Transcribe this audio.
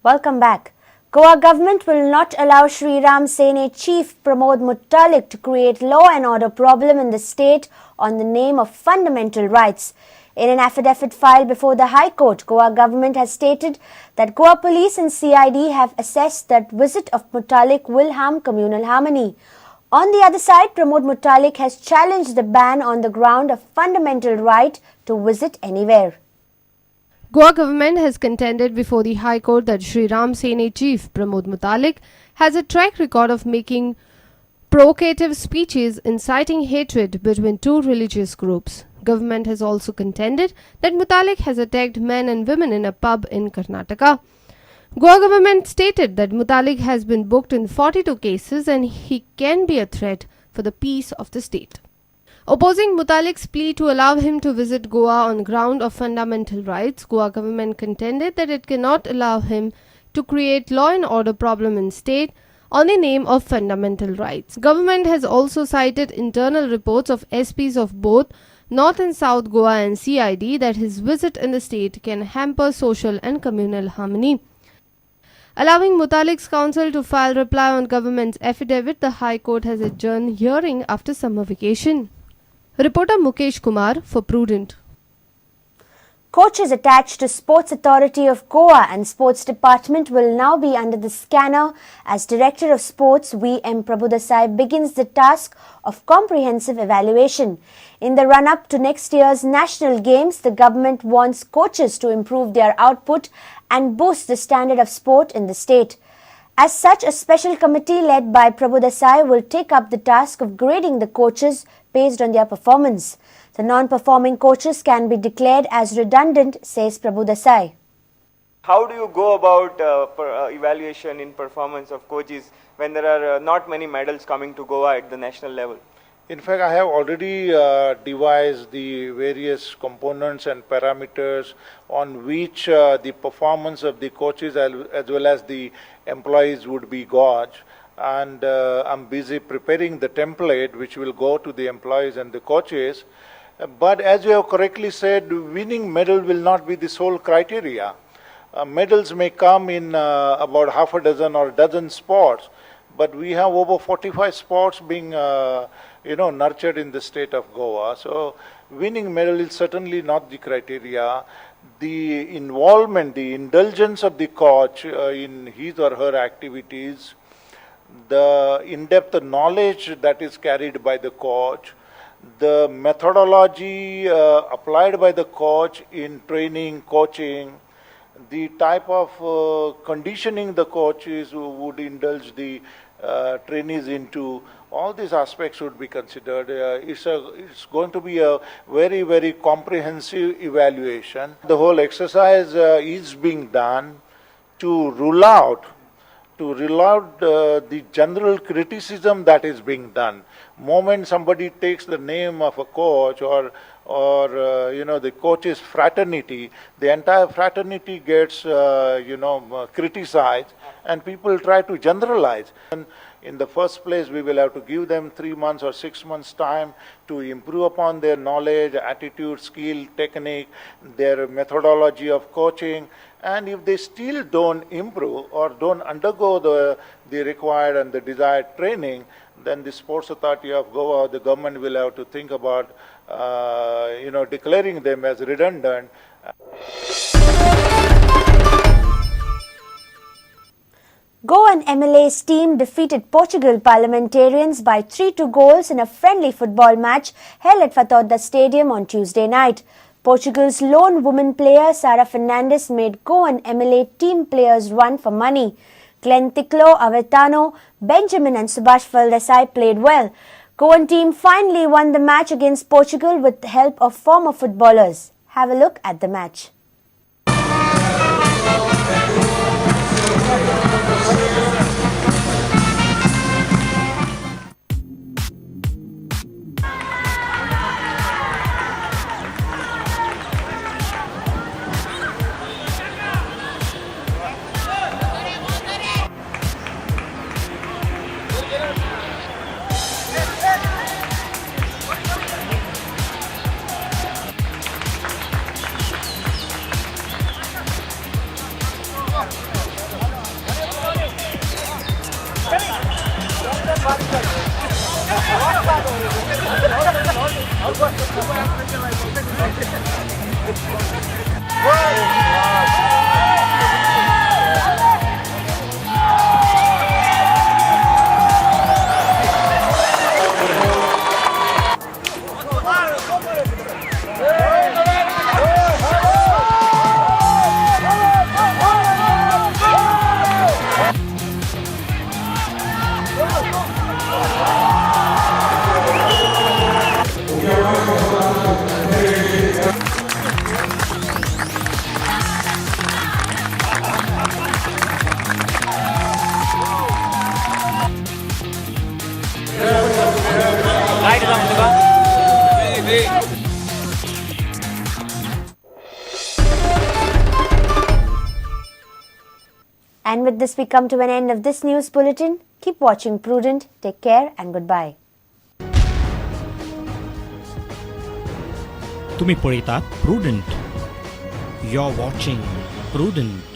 Welcome back. Goa government will not allow Sri Ram Singh Chief Pramod Mutalik to create law and order problem in the state on the name of fundamental rights. In an affidavit filed before the High Court, Goa government has stated that Goa police and CID have assessed that visit of Mutalik will harm communal harmony. On the other side, Pramod Mutalik has challenged the ban on the ground of fundamental right to visit anywhere. Goa government has contended before the High Court that Sri Ram Singh Chief Pramod Mutalik has a track record of making provocative speeches inciting hatred between two religious groups. Government has also contended that Mutalik has attacked men and women in a pub in Karnataka. Goa government stated that Mutalik has been booked in 42 cases and he can be a threat for the peace of the state. Opposing Mutalik's plea to allow him to visit Goa on ground of fundamental rights, Goa government contended that it cannot allow him to create law and order problem in state on the name of fundamental rights. Government has also cited internal reports of SPs of both North and South Goa and CID that his visit in the state can hamper social and communal harmony. Allowing Mutalik's counsel to file reply on government's affidavit, the High Court has adjourned hearing after summer vacation. Reporter Mukesh Kumar for Prudent. Coaches attached to Sports Authority of Goa and Sports Department will now be under the scanner as Director of Sports V M Prabhudesai begins the task of comprehensive evaluation. In the run-up to next year's national games, the government wants coaches to improve their output and boost the standard of sport in the state. As such, a special committee led by Prabhudesai will take up the task of grading the coaches based on their performance. The non-performing coaches can be declared as redundant, says Prabhudesai. How do you go about evaluation in performance of coaches when there are not many medals coming to Goa at the national level? In fact, I have already devised the various components and parameters on which the performance of the coaches as well as the employees would be gauged. And I'm busy preparing the template which will go to the employees and the coaches. But as you have correctly said, winning medal will not be the sole criteria. Medals may come in about half a dozen or a dozen sports, but we have over 45 sports being nurtured in the state of Goa. So winning medal is certainly not the criteria. The involvement, the indulgence of the coach in his or her activities, the in-depth knowledge that is carried by the coach, the methodology applied by the coach in training, coaching, the type of conditioning the coaches would indulge the trainees into, all these aspects would be considered. It's going to be a very, very comprehensive evaluation. The whole exercise is being done to rule out the general criticism that is being done. Moment somebody takes the name of a coach or the coach's fraternity, the entire fraternity gets criticized, and people try to generalize. And in the first place, we will have to give them 3 months or 6 months time to improve upon their knowledge, attitude, skill, technique, their methodology of coaching. And if they still don't improve or don't undergo the required and the desired training, then the Sports Authority of Goa, the government will have to think about, declaring them as redundant. Goan MLA's team defeated Portugal parliamentarians by 3-2 goals in a friendly football match held at Fatorda Stadium on Tuesday night. Portugal's lone woman player Sara Fernandes made Goan MLA team players run for money. Glenn Ticlo, Avetano, Benjamin and Subhash Valdesai played well. Goan team finally won the match against Portugal with the help of former footballers. Have a look at the match. And with this, we come to an end of this news bulletin. Keep watching Prudent. Take care and goodbye. तुम्ही पळयतात prudent. You're watching Prudent.